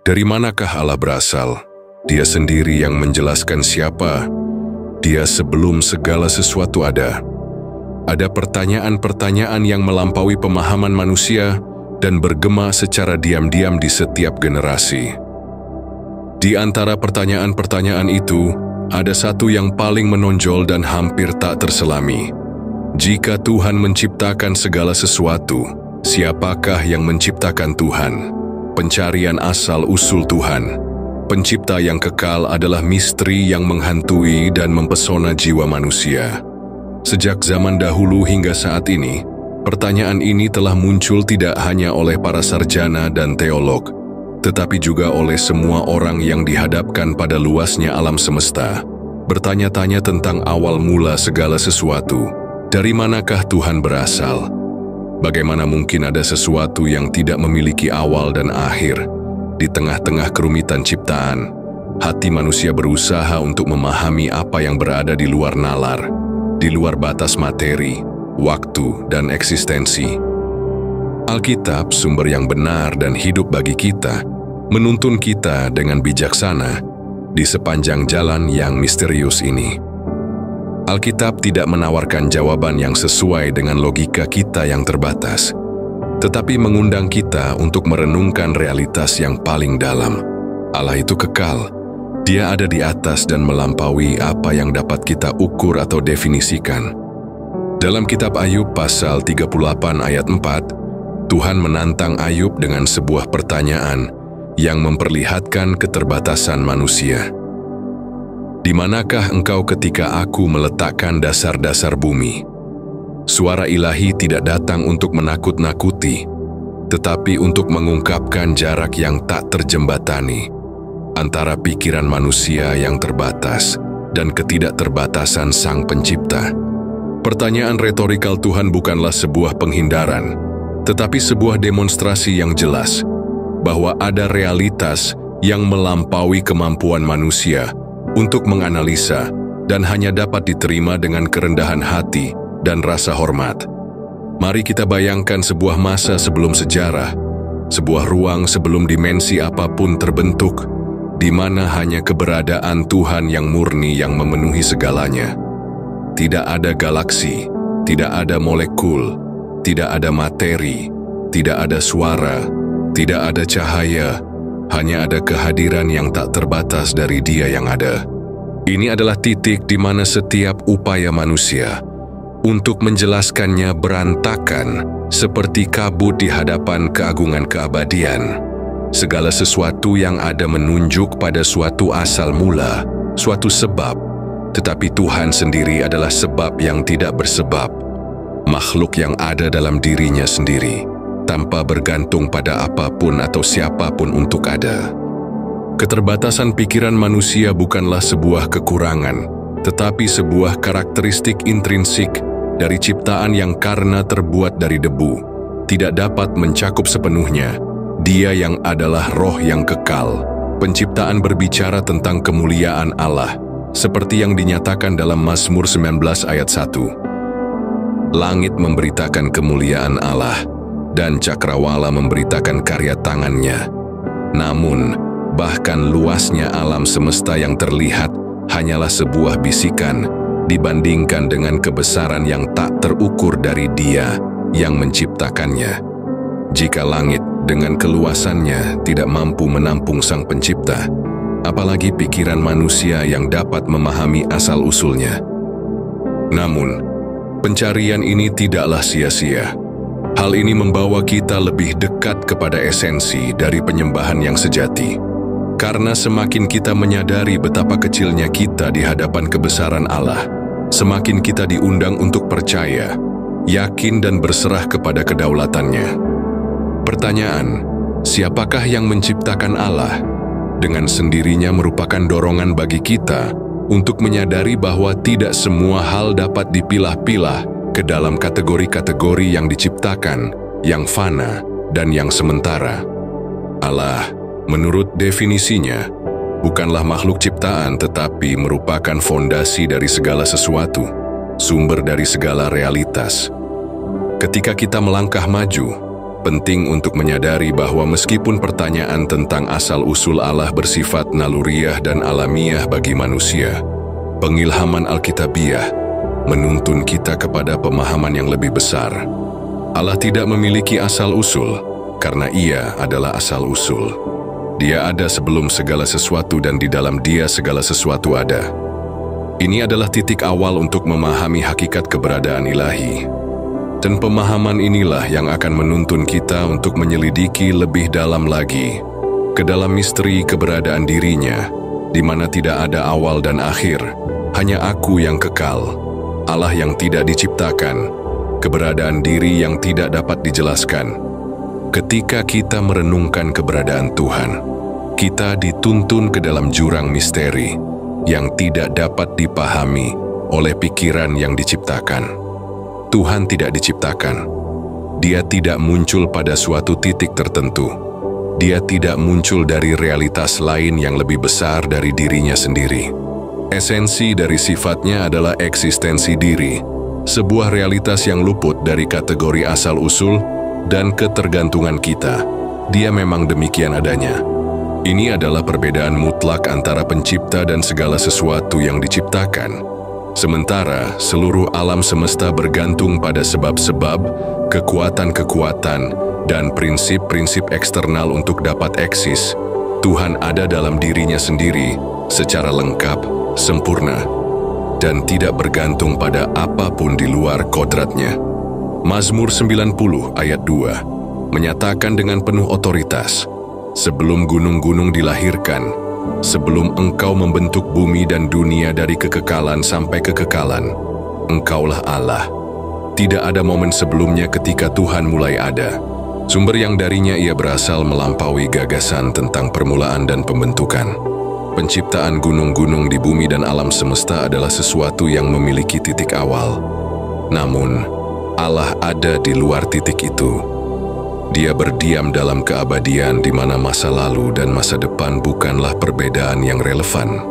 Dari manakah Allah berasal? Dia sendiri yang menjelaskan siapa Dia sebelum segala sesuatu ada. Ada pertanyaan-pertanyaan yang melampaui pemahaman manusia dan bergema secara diam-diam di setiap generasi. Di antara pertanyaan-pertanyaan itu, ada satu yang paling menonjol dan hampir tak terselami. Jika Tuhan menciptakan segala sesuatu, siapakah yang menciptakan Tuhan? Pencarian asal-usul Tuhan, Pencipta yang kekal adalah misteri yang menghantui dan mempesona jiwa manusia. Sejak zaman dahulu hingga saat ini, pertanyaan ini telah muncul tidak hanya oleh para sarjana dan teolog, tetapi juga oleh semua orang yang dihadapkan pada luasnya alam semesta, bertanya-tanya tentang awal mula segala sesuatu. Dari manakah Tuhan berasal? Bagaimana mungkin ada sesuatu yang tidak memiliki awal dan akhir? Di tengah-tengah kerumitan ciptaan, hati manusia berusaha untuk memahami apa yang berada di luar nalar, di luar batas materi, waktu, dan eksistensi. Alkitab, sumber yang benar dan hidup bagi kita, menuntun kita dengan bijaksana di sepanjang jalan yang misterius ini. Alkitab tidak menawarkan jawaban yang sesuai dengan logika kita yang terbatas, tetapi mengundang kita untuk merenungkan realitas yang paling dalam. Allah itu kekal. Dia ada di atas dan melampaui apa yang dapat kita ukur atau definisikan. Dalam kitab Ayub pasal 38 ayat 4, Tuhan menantang Ayub dengan sebuah pertanyaan yang memperlihatkan keterbatasan manusia. Di manakah engkau ketika aku meletakkan dasar-dasar bumi? Suara ilahi tidak datang untuk menakut-nakuti, tetapi untuk mengungkapkan jarak yang tak terjembatani antara pikiran manusia yang terbatas dan ketidakterbatasan Sang Pencipta. Pertanyaan retorikal Tuhan bukanlah sebuah penghindaran, tetapi sebuah demonstrasi yang jelas bahwa ada realitas yang melampaui kemampuan manusia untuk menganalisa dan hanya dapat diterima dengan kerendahan hati dan rasa hormat. Mari kita bayangkan sebuah masa sebelum sejarah, sebuah ruang sebelum dimensi apapun terbentuk, di mana hanya keberadaan Tuhan yang murni yang memenuhi segalanya. Tidak ada galaksi, tidak ada molekul, tidak ada materi, tidak ada suara, tidak ada cahaya, hanya ada kehadiran yang tak terbatas dari Dia yang ada. Ini adalah titik di mana setiap upaya manusia untuk menjelaskannya berantakan seperti kabut di hadapan keagungan keabadian. Segala sesuatu yang ada menunjuk pada suatu asal mula, suatu sebab, tetapi Tuhan sendiri adalah sebab yang tidak bersebab. Makhluk yang ada dalam dirinya sendiri, tanpa bergantung pada apapun atau siapapun untuk ada. Keterbatasan pikiran manusia bukanlah sebuah kekurangan, tetapi sebuah karakteristik intrinsik dari ciptaan yang karena terbuat dari debu, tidak dapat mencakup sepenuhnya Dia yang adalah roh yang kekal. Penciptaan berbicara tentang kemuliaan Allah, seperti yang dinyatakan dalam Mazmur 19 ayat 1. Langit memberitakan kemuliaan Allah, dan cakrawala memberitakan karya tangannya. Namun, bahkan luasnya alam semesta yang terlihat hanyalah sebuah bisikan dibandingkan dengan kebesaran yang tak terukur dari Dia yang menciptakannya. Jika langit dengan keluasannya tidak mampu menampung Sang Pencipta, apalagi pikiran manusia yang dapat memahami asal-usulnya. Namun, pencarian ini tidaklah sia-sia. Hal ini membawa kita lebih dekat kepada esensi dari penyembahan yang sejati. Karena semakin kita menyadari betapa kecilnya kita di hadapan kebesaran Allah, semakin kita diundang untuk percaya, yakin dan berserah kepada kedaulatannya. Pertanyaan, siapakah yang menciptakan Allah? Dengan sendirinya merupakan dorongan bagi kita untuk menyadari bahwa tidak semua hal dapat dipilah-pilah ke dalam kategori-kategori yang diciptakan, yang fana, dan yang sementara. Allah, menurut definisinya, bukanlah makhluk ciptaan tetapi merupakan fondasi dari segala sesuatu, sumber dari segala realitas. Ketika kita melangkah maju, penting untuk menyadari bahwa meskipun pertanyaan tentang asal-usul Allah bersifat naluriah dan alamiah bagi manusia, pengilhaman Alkitabiah menuntun kita kepada pemahaman yang lebih besar. Allah tidak memiliki asal-usul karena Ia adalah asal-usul. Dia ada sebelum segala sesuatu dan di dalam Dia segala sesuatu ada. Ini adalah titik awal untuk memahami hakikat keberadaan ilahi. Dan pemahaman inilah yang akan menuntun kita untuk menyelidiki lebih dalam lagi ke dalam misteri keberadaan dirinya, di mana tidak ada awal dan akhir, hanya Aku yang kekal, Allah yang tidak diciptakan, keberadaan diri yang tidak dapat dijelaskan. Ketika kita merenungkan keberadaan Tuhan, kita dituntun ke dalam jurang misteri yang tidak dapat dipahami oleh pikiran yang diciptakan. Tuhan tidak diciptakan. Dia tidak muncul pada suatu titik tertentu. Dia tidak muncul dari realitas lain yang lebih besar dari dirinya sendiri. Esensi dari sifatnya adalah eksistensi diri, sebuah realitas yang luput dari kategori asal-usul dan ketergantungan kita. Dia memang demikian adanya. Ini adalah perbedaan mutlak antara pencipta dan segala sesuatu yang diciptakan. Sementara seluruh alam semesta bergantung pada sebab-sebab, kekuatan-kekuatan, dan prinsip-prinsip eksternal untuk dapat eksis, Tuhan ada dalam dirinya sendiri secara lengkap, sempurna, dan tidak bergantung pada apapun di luar kodratnya. Mazmur 90 ayat 2 menyatakan dengan penuh otoritas, "Sebelum gunung-gunung dilahirkan, sebelum Engkau membentuk bumi dan dunia dari kekekalan sampai kekekalan, Engkaulah Allah." Tidak ada momen sebelumnya ketika Tuhan mulai ada. Sumber yang darinya Ia berasal melampaui gagasan tentang permulaan dan pembentukan. Penciptaan gunung-gunung di bumi dan alam semesta adalah sesuatu yang memiliki titik awal. Namun, Allah ada di luar titik itu. Dia berdiam dalam keabadian di mana masa lalu dan masa depan bukanlah perbedaan yang relevan.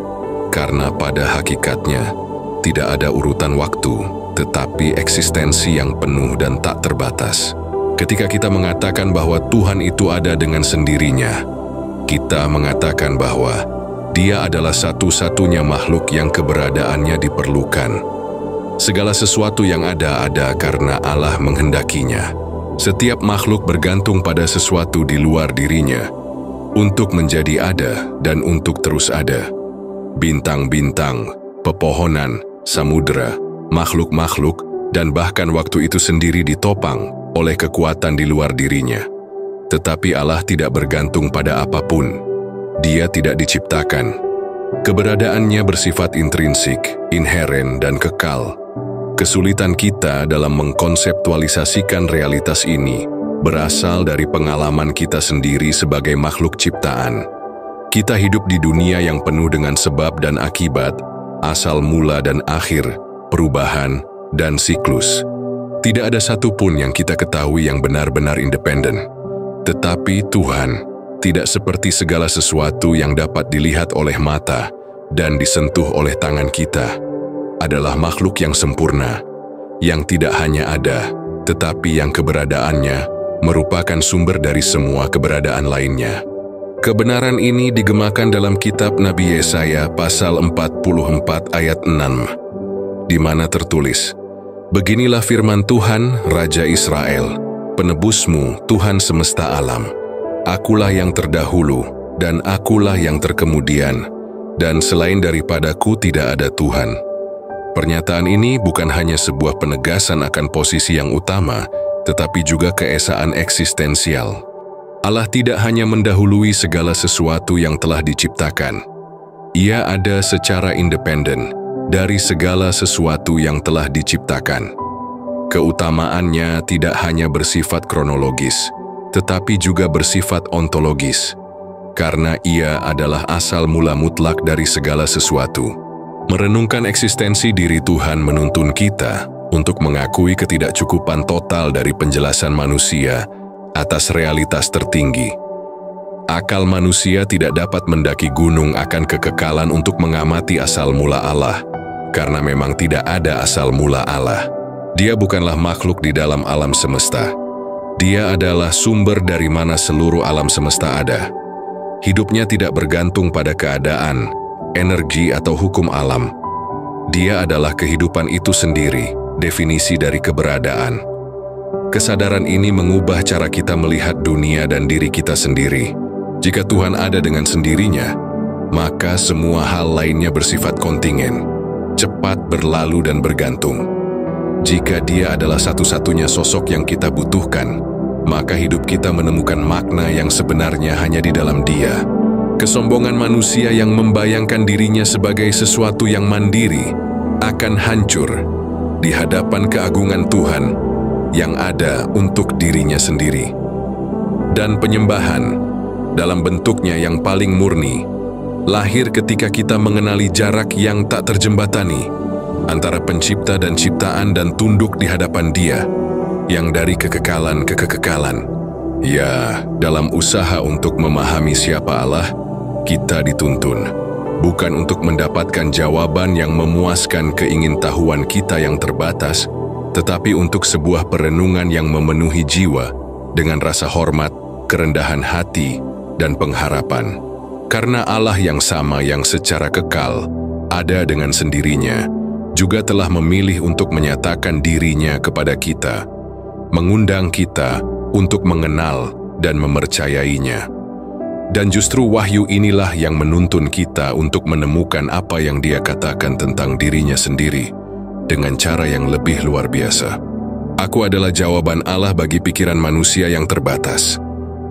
Karena pada hakikatnya, tidak ada urutan waktu, tetapi eksistensi yang penuh dan tak terbatas. Ketika kita mengatakan bahwa Tuhan itu ada dengan sendirinya, kita mengatakan bahwa Dia adalah satu-satunya makhluk yang keberadaannya diperlukan. Segala sesuatu yang ada karena Allah menghendakinya. Setiap makhluk bergantung pada sesuatu di luar dirinya untuk menjadi ada dan untuk terus ada. Bintang-bintang, pepohonan, samudera, makhluk-makhluk, dan bahkan waktu itu sendiri ditopang oleh kekuatan di luar dirinya. Tetapi Allah tidak bergantung pada apapun. Dia tidak diciptakan. Keberadaannya bersifat intrinsik, inheren, dan kekal. Kesulitan kita dalam mengkonseptualisasikan realitas ini berasal dari pengalaman kita sendiri sebagai makhluk ciptaan. Kita hidup di dunia yang penuh dengan sebab dan akibat, asal mula dan akhir, perubahan, dan siklus. Tidak ada satupun yang kita ketahui yang benar-benar independen. Tetapi Tuhan tidak seperti segala sesuatu yang dapat dilihat oleh mata dan disentuh oleh tangan kita. Adalah makhluk yang sempurna, yang tidak hanya ada, tetapi yang keberadaannya merupakan sumber dari semua keberadaan lainnya. Kebenaran ini digemakan dalam kitab Nabi Yesaya pasal 44 ayat 6, di mana tertulis, "Beginilah firman Tuhan, Raja Israel, penebusmu, Tuhan semesta alam. Akulah yang terdahulu, dan akulah yang terkemudian, dan selain daripadaku tidak ada Tuhan." Pernyataan ini bukan hanya sebuah penegasan akan posisi yang utama, tetapi juga keesaan eksistensial. Allah tidak hanya mendahului segala sesuatu yang telah diciptakan. Ia ada secara independen dari segala sesuatu yang telah diciptakan. Keutamaannya tidak hanya bersifat kronologis, tetapi juga bersifat ontologis, karena Ia adalah asal mula mutlak dari segala sesuatu. Merenungkan eksistensi diri Tuhan menuntun kita untuk mengakui ketidakcukupan total dari penjelasan manusia atas realitas tertinggi. Akal manusia tidak dapat mendaki gunung akan kekekalan untuk mengamati asal mula Allah, karena memang tidak ada asal mula Allah. Dia bukanlah makhluk di dalam alam semesta. Dia adalah sumber dari mana seluruh alam semesta ada. Hidupnya tidak bergantung pada keadaan, energi, atau hukum alam. Dia adalah kehidupan itu sendiri, definisi dari keberadaan. Kesadaran ini mengubah cara kita melihat dunia dan diri kita sendiri. Jika Tuhan ada dengan sendirinya, maka semua hal lainnya bersifat kontingen, cepat berlalu dan bergantung. Jika Dia adalah satu-satunya sosok yang kita butuhkan, maka hidup kita menemukan makna yang sebenarnya hanya di dalam Dia. Kesombongan manusia yang membayangkan dirinya sebagai sesuatu yang mandiri akan hancur di hadapan keagungan Tuhan yang ada untuk dirinya sendiri. Dan penyembahan, dalam bentuknya yang paling murni, lahir ketika kita mengenali jarak yang tak terjembatani antara pencipta dan ciptaan dan tunduk di hadapan Dia yang dari kekekalan ke kekekalan. Ya, dalam usaha untuk memahami siapa Allah, kita dituntun bukan untuk mendapatkan jawaban yang memuaskan keingintahuan kita yang terbatas, tetapi untuk sebuah perenungan yang memenuhi jiwa dengan rasa hormat, kerendahan hati, dan pengharapan. Karena Allah yang sama yang secara kekal ada dengan sendirinya, juga telah memilih untuk menyatakan dirinya kepada kita, mengundang kita untuk mengenal dan memercayainya. Dan justru wahyu inilah yang menuntun kita untuk menemukan apa yang Dia katakan tentang dirinya sendiri dengan cara yang lebih luar biasa. Aku adalah jawaban Allah bagi pikiran manusia yang terbatas.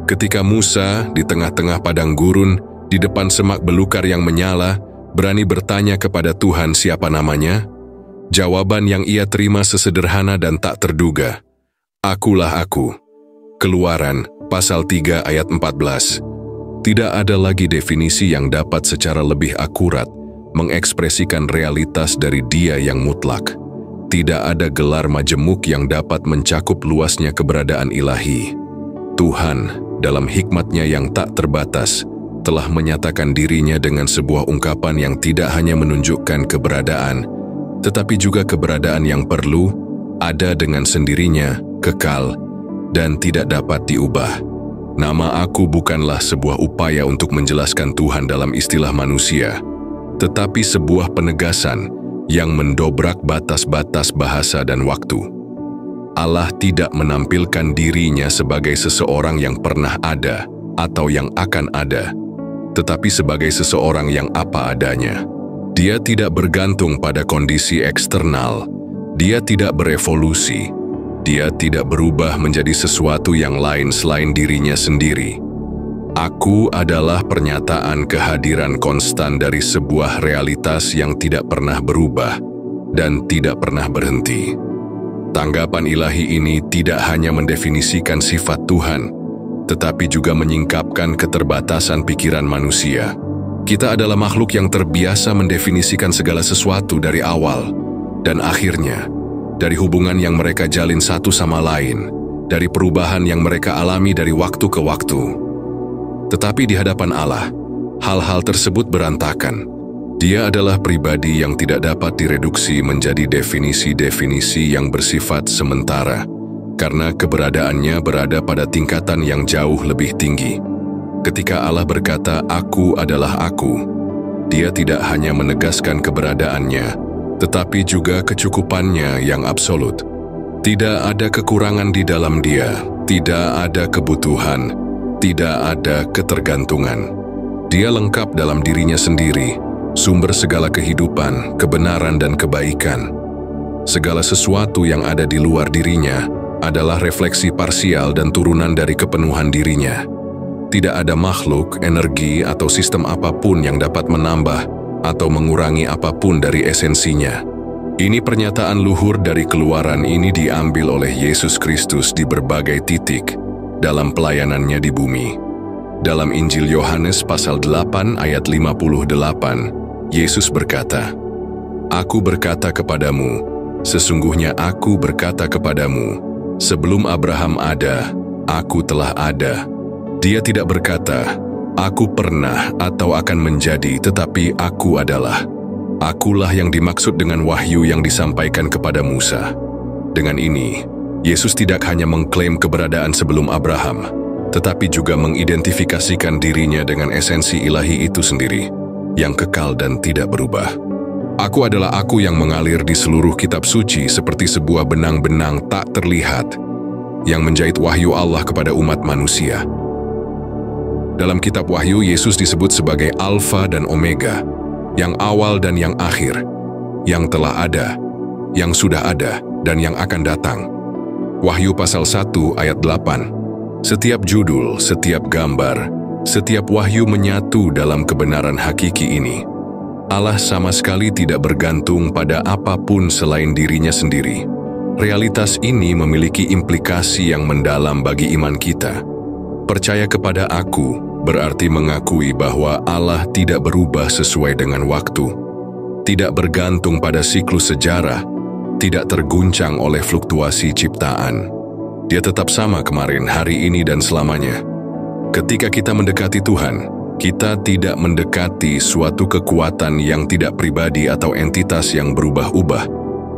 Ketika Musa di tengah-tengah padang gurun, di depan semak belukar yang menyala, berani bertanya kepada Tuhan siapa namanya, jawaban yang ia terima sesederhana dan tak terduga. Akulah aku. Keluaran, pasal 3 ayat 14. Tidak ada lagi definisi yang dapat secara lebih akurat mengekspresikan realitas dari Dia yang mutlak. Tidak ada gelar majemuk yang dapat mencakup luasnya keberadaan ilahi. Tuhan, dalam hikmat-Nya yang tak terbatas, telah menyatakan dirinya dengan sebuah ungkapan yang tidak hanya menunjukkan keberadaan, tetapi juga keberadaan yang perlu, ada dengan sendirinya, kekal, dan tidak dapat diubah. Nama aku bukanlah sebuah upaya untuk menjelaskan Tuhan dalam istilah manusia, tetapi sebuah penegasan yang mendobrak batas-batas bahasa dan waktu. Allah tidak menampilkan dirinya sebagai seseorang yang pernah ada atau yang akan ada, tetapi sebagai seseorang yang apa adanya. Dia tidak bergantung pada kondisi eksternal, Dia tidak berevolusi, Dia tidak berubah menjadi sesuatu yang lain selain dirinya sendiri. Aku adalah pernyataan kehadiran konstan dari sebuah realitas yang tidak pernah berubah dan tidak pernah berhenti. Tanggapan ilahi ini tidak hanya mendefinisikan sifat Tuhan, tetapi juga menyingkapkan keterbatasan pikiran manusia. Kita adalah makhluk yang terbiasa mendefinisikan segala sesuatu dari awal dan akhirnya, dari hubungan yang mereka jalin satu sama lain, dari perubahan yang mereka alami dari waktu ke waktu. Tetapi di hadapan Allah, hal-hal tersebut berantakan. Dia adalah pribadi yang tidak dapat direduksi menjadi definisi-definisi yang bersifat sementara, karena keberadaannya berada pada tingkatan yang jauh lebih tinggi. Ketika Allah berkata, "Aku adalah Aku," Dia tidak hanya menegaskan keberadaannya, tetapi juga kecukupannya yang absolut. Tidak ada kekurangan di dalam Dia, tidak ada kebutuhan, tidak ada ketergantungan. Dia lengkap dalam dirinya sendiri, sumber segala kehidupan, kebenaran, dan kebaikan. Segala sesuatu yang ada di luar dirinya adalah refleksi parsial dan turunan dari kepenuhan dirinya. Tidak ada makhluk, energi, atau sistem apapun yang dapat menambah atau mengurangi apapun dari esensinya. Ini pernyataan luhur dari Keluaran ini diambil oleh Yesus Kristus di berbagai titik dalam pelayanannya di bumi. Dalam Injil Yohanes pasal 8 ayat 58, Yesus berkata, "Aku berkata kepadamu, sesungguhnya aku berkata kepadamu, sebelum Abraham ada, aku telah ada." Dia tidak berkata, "Aku pernah atau akan menjadi," tetapi "Aku adalah." Akulah yang dimaksud dengan wahyu yang disampaikan kepada Musa. Dengan ini, Yesus tidak hanya mengklaim keberadaan sebelum Abraham, tetapi juga mengidentifikasikan dirinya dengan esensi ilahi itu sendiri, yang kekal dan tidak berubah. Aku adalah aku yang mengalir di seluruh kitab suci seperti sebuah benang-benang tak terlihat, yang menjait wahyu Allah kepada umat manusia. Dalam kitab Wahyu, Yesus disebut sebagai Alfa dan Omega, yang awal dan yang akhir, yang telah ada, yang sudah ada, dan yang akan datang. Wahyu pasal 1 ayat 8. Setiap judul, setiap gambar, setiap wahyu menyatu dalam kebenaran hakiki ini. Allah sama sekali tidak bergantung pada apapun selain dirinya sendiri. Realitas ini memiliki implikasi yang mendalam bagi iman kita. Percaya kepada aku berarti mengakui bahwa Allah tidak berubah sesuai dengan waktu, tidak bergantung pada siklus sejarah, tidak terguncang oleh fluktuasi ciptaan. Dia tetap sama kemarin, hari ini, dan selamanya. Ketika kita mendekati Tuhan, kita tidak mendekati suatu kekuatan yang tidak pribadi atau entitas yang berubah-ubah,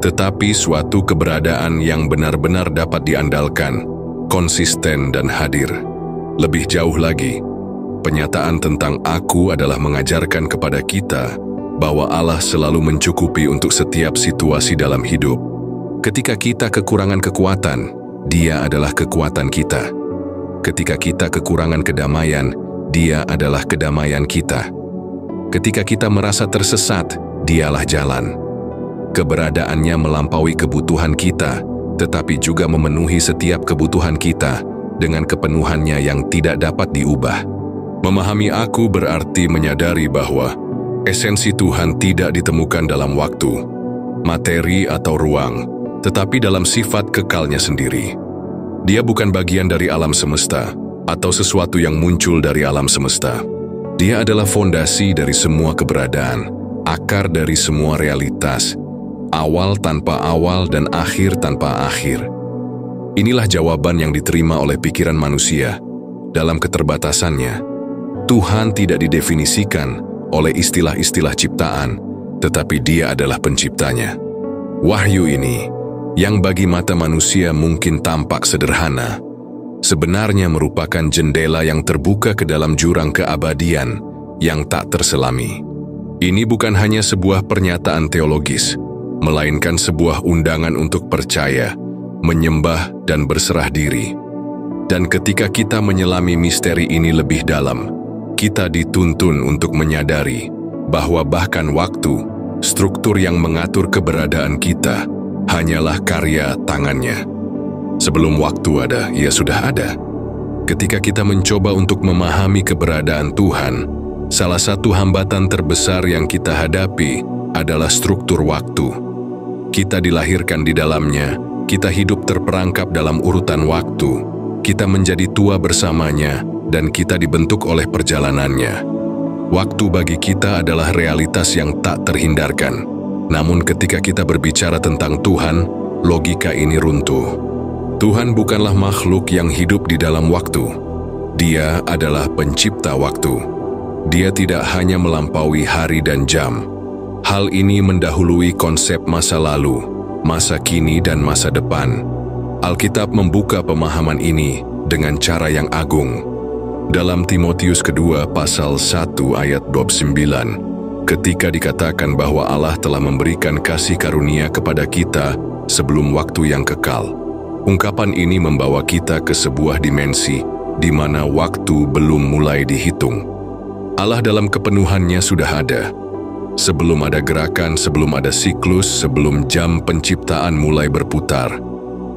tetapi suatu keberadaan yang benar-benar dapat diandalkan, konsisten dan hadir. Lebih jauh lagi, penyataan tentang aku adalah mengajarkan kepada kita bahwa Allah selalu mencukupi untuk setiap situasi dalam hidup. Ketika kita kekurangan kekuatan, Dia adalah kekuatan kita. Ketika kita kekurangan kedamaian, Dia adalah kedamaian kita. Ketika kita merasa tersesat, Dialah jalan. Keberadaannya melampaui kebutuhan kita, tetapi juga memenuhi setiap kebutuhan kita dengan kepenuhannya yang tidak dapat diubah. Memahami aku berarti menyadari bahwa esensi Tuhan tidak ditemukan dalam waktu, materi atau ruang, tetapi dalam sifat kekalnya sendiri. Dia bukan bagian dari alam semesta atau sesuatu yang muncul dari alam semesta. Dia adalah fondasi dari semua keberadaan, akar dari semua realitas, awal tanpa awal dan akhir tanpa akhir. Inilah jawaban yang diterima oleh pikiran manusia. Dalam keterbatasannya, Tuhan tidak didefinisikan oleh istilah-istilah ciptaan, tetapi Dia adalah penciptanya. Wahyu ini, yang bagi mata manusia mungkin tampak sederhana, sebenarnya merupakan jendela yang terbuka ke dalam jurang keabadian yang tak terselami. Ini bukan hanya sebuah pernyataan teologis, melainkan sebuah undangan untuk percaya, menyembah, dan berserah diri. Dan ketika kita menyelami misteri ini lebih dalam, kita dituntun untuk menyadari bahwa bahkan waktu, struktur yang mengatur keberadaan kita, hanyalah karya tangannya. Sebelum waktu ada, Ia sudah ada. Ketika kita mencoba untuk memahami keberadaan Tuhan, salah satu hambatan terbesar yang kita hadapi adalah struktur waktu. Kita dilahirkan di dalamnya, kita hidup terperangkap dalam urutan waktu, kita menjadi tua bersamanya, dan kita dibentuk oleh perjalanannya. Waktu bagi kita adalah realitas yang tak terhindarkan. Namun ketika kita berbicara tentang Tuhan, logika ini runtuh. Tuhan bukanlah makhluk yang hidup di dalam waktu. Dia adalah pencipta waktu. Dia tidak hanya melampaui hari dan jam. Hal ini mendahului konsep masa lalu, masa kini, dan masa depan. Alkitab membuka pemahaman ini dengan cara yang agung. Dalam Timotius kedua pasal 1 ayat 29, ketika dikatakan bahwa Allah telah memberikan kasih karunia kepada kita sebelum waktu yang kekal, ungkapan ini membawa kita ke sebuah dimensi di mana waktu belum mulai dihitung. Allah dalam kepenuhannya sudah ada. Sebelum ada gerakan, sebelum ada siklus, sebelum jam penciptaan mulai berputar,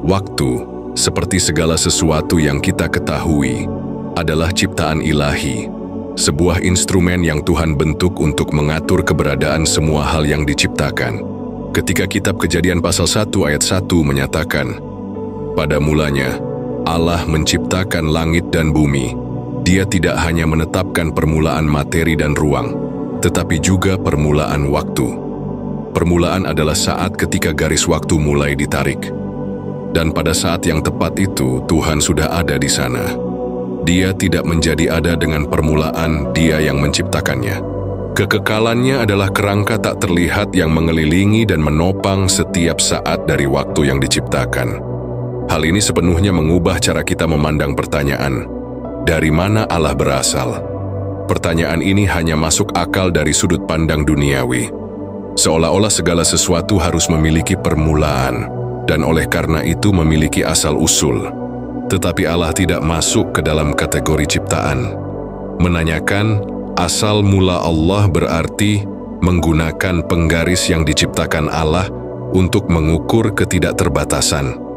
waktu, seperti segala sesuatu yang kita ketahui, adalah ciptaan ilahi, sebuah instrumen yang Tuhan bentuk untuk mengatur keberadaan semua hal yang diciptakan. Ketika kitab Kejadian pasal 1 ayat 1 menyatakan, pada mulanya, Allah menciptakan langit dan bumi. Dia tidak hanya menetapkan permulaan materi dan ruang, tetapi juga permulaan waktu. Permulaan adalah saat ketika garis waktu mulai ditarik. Dan pada saat yang tepat itu, Tuhan sudah ada di sana. Dia tidak menjadi ada dengan permulaan Dia yang menciptakannya. Kekekalannya adalah kerangka tak terlihat yang mengelilingi dan menopang setiap saat dari waktu yang diciptakan. Hal ini sepenuhnya mengubah cara kita memandang pertanyaan, dari mana Allah berasal? Pertanyaan ini hanya masuk akal dari sudut pandang duniawi. Seolah-olah segala sesuatu harus memiliki permulaan, dan oleh karena itu memiliki asal-usul. Tetapi Allah tidak masuk ke dalam kategori ciptaan. Menanyakan asal mula Allah berarti menggunakan penggaris yang diciptakan Allah untuk mengukur ketidakterbatasan.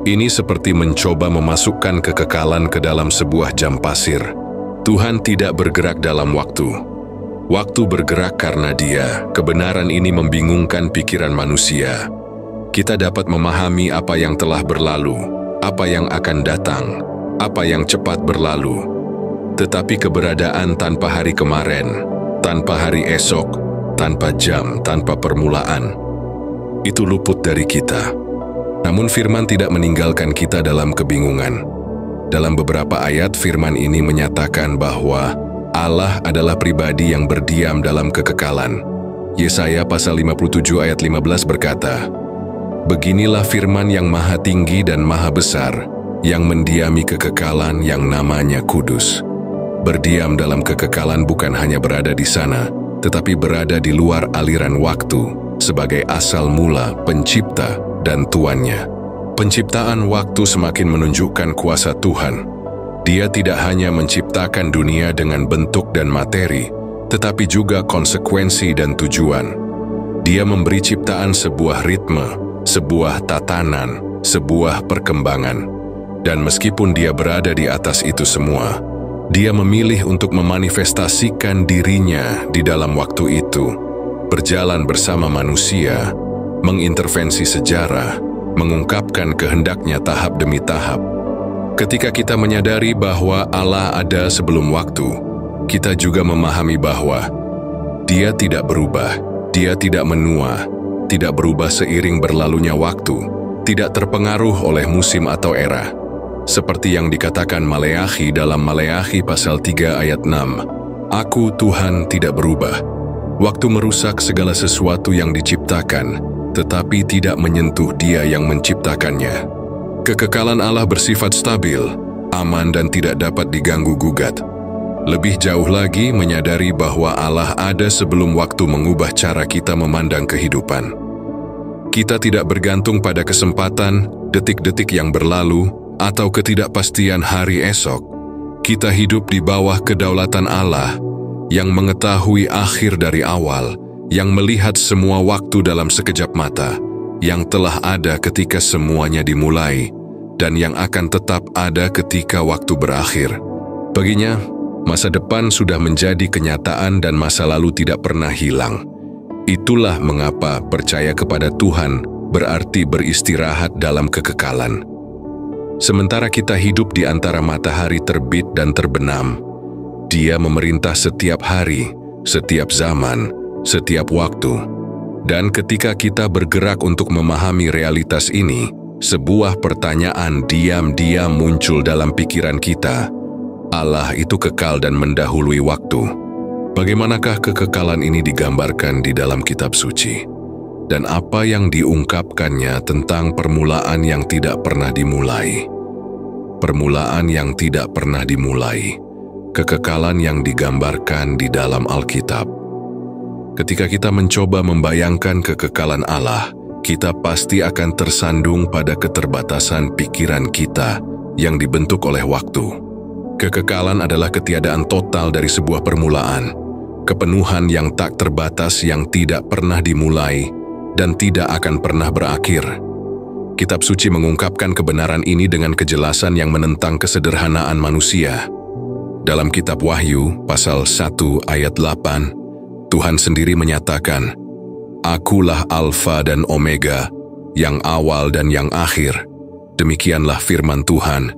Ini seperti mencoba memasukkan kekekalan ke dalam sebuah jam pasir. Tuhan tidak bergerak dalam waktu. Waktu bergerak karena Dia. Kebenaran ini membingungkan pikiran manusia. Kita dapat memahami apa yang telah berlalu, apa yang akan datang, apa yang cepat berlalu. Tetapi keberadaan tanpa hari kemarin, tanpa hari esok, tanpa jam, tanpa permulaan, itu luput dari kita. Namun firman tidak meninggalkan kita dalam kebingungan. Dalam beberapa ayat firman ini menyatakan bahwa Allah adalah pribadi yang berdiam dalam kekekalan. Yesaya pasal 57 ayat 15 berkata, "Beginilah firman yang maha tinggi dan maha besar, yang mendiami kekekalan yang namanya kudus." Berdiam dalam kekekalan bukan hanya berada di sana, tetapi berada di luar aliran waktu, sebagai asal mula, pencipta, dan tuannya. Penciptaan waktu semakin menunjukkan kuasa Tuhan. Dia tidak hanya menciptakan dunia dengan bentuk dan materi, tetapi juga konsekuensi dan tujuan. Dia memberi ciptaan sebuah ritme, sebuah tatanan, sebuah perkembangan. Dan meskipun Dia berada di atas itu semua, Dia memilih untuk memanifestasikan dirinya di dalam waktu itu, berjalan bersama manusia, mengintervensi sejarah, mengungkapkan kehendaknya tahap demi tahap. Ketika kita menyadari bahwa Allah ada sebelum waktu, kita juga memahami bahwa Dia tidak berubah, Dia tidak menua, tidak berubah seiring berlalunya waktu, tidak terpengaruh oleh musim atau era. Seperti yang dikatakan Maleakhi dalam Maleakhi pasal 3 ayat 6, "Aku Tuhan tidak berubah. Waktu merusak segala sesuatu yang diciptakan, tetapi tidak menyentuh Dia yang menciptakannya." Kekekalan Allah bersifat stabil, aman dan tidak dapat diganggu-gugat. Lebih jauh lagi menyadari bahwa Allah ada sebelum waktu mengubah cara kita memandang kehidupan. Kita tidak bergantung pada kesempatan, detik-detik yang berlalu, atau ketidakpastian hari esok. Kita hidup di bawah kedaulatan Allah, yang mengetahui akhir dari awal, yang melihat semua waktu dalam sekejap mata, yang telah ada ketika semuanya dimulai, dan yang akan tetap ada ketika waktu berakhir. Baginya, masa depan sudah menjadi kenyataan dan masa lalu tidak pernah hilang. Itulah mengapa percaya kepada Tuhan berarti beristirahat dalam kekekalan. Sementara kita hidup di antara matahari terbit dan terbenam, Dia memerintah setiap hari, setiap zaman, setiap waktu. Dan ketika kita bergerak untuk memahami realitas ini, sebuah pertanyaan diam-diam muncul dalam pikiran kita. Allah itu kekal dan mendahului waktu. Bagaimanakah kekekalan ini digambarkan di dalam kitab suci? Dan apa yang diungkapkannya tentang permulaan yang tidak pernah dimulai? Permulaan yang tidak pernah dimulai. Kekekalan yang digambarkan di dalam Alkitab. Ketika kita mencoba membayangkan kekekalan Allah, kita pasti akan tersandung pada keterbatasan pikiran kita yang dibentuk oleh waktu. Kekekalan adalah ketiadaan total dari sebuah permulaan, kepenuhan yang tak terbatas yang tidak pernah dimulai dan tidak akan pernah berakhir. Kitab suci mengungkapkan kebenaran ini dengan kejelasan yang menentang kesederhanaan manusia. Dalam kitab Wahyu, pasal 1 ayat 8, Tuhan sendiri menyatakan, "Akulah Alfa dan Omega, yang awal dan yang akhir. Demikianlah firman Tuhan,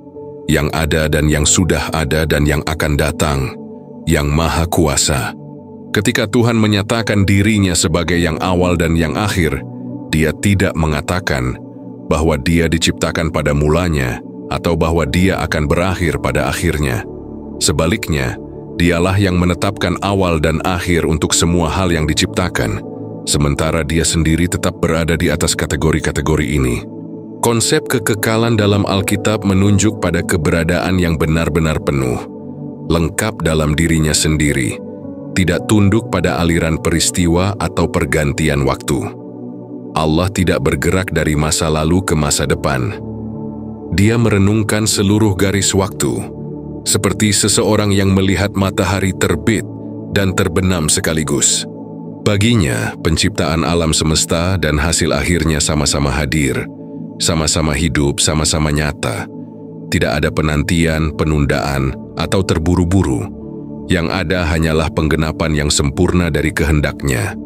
yang ada dan yang sudah ada dan yang akan datang, yang Maha Kuasa." Ketika Tuhan menyatakan dirinya sebagai yang awal dan yang akhir, Dia tidak mengatakan bahwa Dia diciptakan pada mulanya atau bahwa Dia akan berakhir pada akhirnya. Sebaliknya, Dialah yang menetapkan awal dan akhir untuk semua hal yang diciptakan, sementara Dia sendiri tetap berada di atas kategori-kategori ini. Konsep kekekalan dalam Alkitab menunjuk pada keberadaan yang benar-benar penuh, lengkap dalam dirinya sendiri, tidak tunduk pada aliran peristiwa atau pergantian waktu. Allah tidak bergerak dari masa lalu ke masa depan. Dia merenungkan seluruh garis waktu, seperti seseorang yang melihat matahari terbit dan terbenam sekaligus. Baginya, penciptaan alam semesta dan hasil akhirnya sama-sama hadir, sama-sama hidup, sama-sama nyata. Tidak ada penantian, penundaan, atau terburu-buru. Yang ada hanyalah penggenapan yang sempurna dari kehendaknya.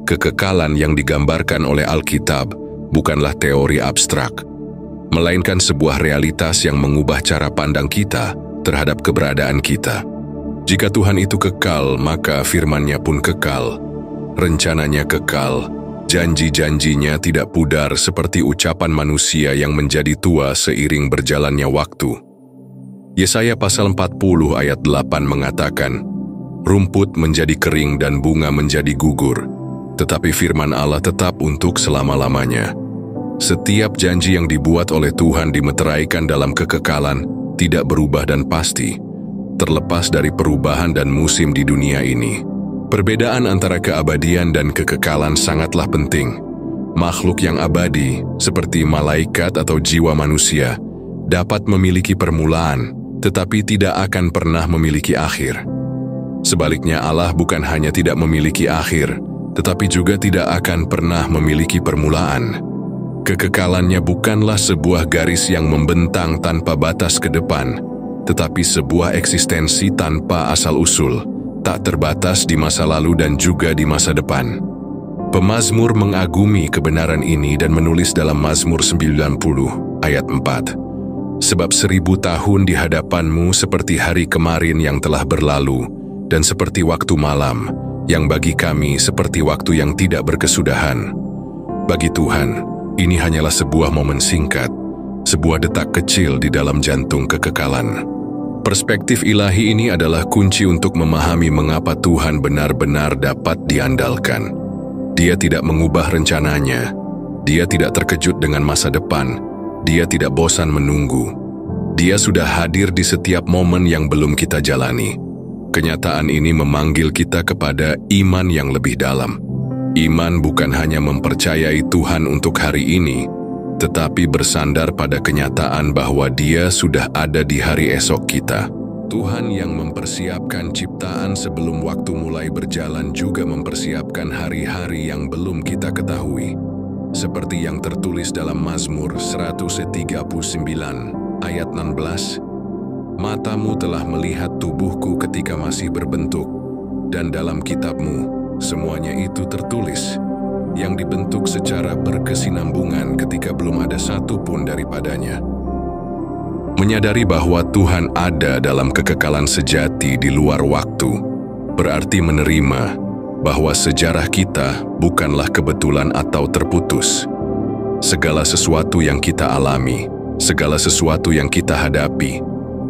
Kekekalan yang digambarkan oleh Alkitab bukanlah teori abstrak, melainkan sebuah realitas yang mengubah cara pandang kita terhadap keberadaan kita. Jika Tuhan itu kekal, maka firman-Nya pun kekal, rencananya kekal, janji-janjinya tidak pudar seperti ucapan manusia yang menjadi tua seiring berjalannya waktu. Yesaya pasal 40 ayat 8 mengatakan, rumput menjadi kering dan bunga menjadi gugur, tetapi firman Allah tetap untuk selama-lamanya. Setiap janji yang dibuat oleh Tuhan dimeteraikan dalam kekekalan, tidak berubah dan pasti, terlepas dari perubahan dan musim di dunia ini. Perbedaan antara keabadian dan kekekalan sangatlah penting. Makhluk yang abadi, seperti malaikat atau jiwa manusia, dapat memiliki permulaan, tetapi tidak akan pernah memiliki akhir. Sebaliknya, Allah bukan hanya tidak memiliki akhir, tetapi juga tidak akan pernah memiliki permulaan. Kekekalannya bukanlah sebuah garis yang membentang tanpa batas ke depan, tetapi sebuah eksistensi tanpa asal-usul, tak terbatas di masa lalu dan juga di masa depan. Pemazmur mengagumi kebenaran ini dan menulis dalam Mazmur 90 ayat 4. Sebab 1000 tahun di hadapan-Mu seperti hari kemarin yang telah berlalu, dan seperti waktu malam, yang bagi kami seperti waktu yang tidak berkesudahan. Bagi Tuhan, ini hanyalah sebuah momen singkat, sebuah detak kecil di dalam jantung kekekalan. Perspektif ilahi ini adalah kunci untuk memahami mengapa Tuhan benar-benar dapat diandalkan. Dia tidak mengubah rencananya, Dia tidak terkejut dengan masa depan, Dia tidak bosan menunggu. Dia sudah hadir di setiap momen yang belum kita jalani. Kenyataan ini memanggil kita kepada iman yang lebih dalam. Iman bukan hanya mempercayai Tuhan untuk hari ini, tetapi bersandar pada kenyataan bahwa Dia sudah ada di hari esok kita. Tuhan yang mempersiapkan ciptaan sebelum waktu mulai berjalan juga mempersiapkan hari-hari yang belum kita ketahui. Seperti yang tertulis dalam Mazmur 139 ayat 16, Matamu telah melihat tubuhku ketika masih berbentuk, dan dalam kitab-Mu semuanya itu tertulis, yang dibentuk secara berkesinambungan ketika belum ada satu pun daripadanya. Menyadari bahwa Tuhan ada dalam kekekalan sejati di luar waktu, berarti menerima bahwa sejarah kita bukanlah kebetulan atau terputus. Segala sesuatu yang kita alami, segala sesuatu yang kita hadapi,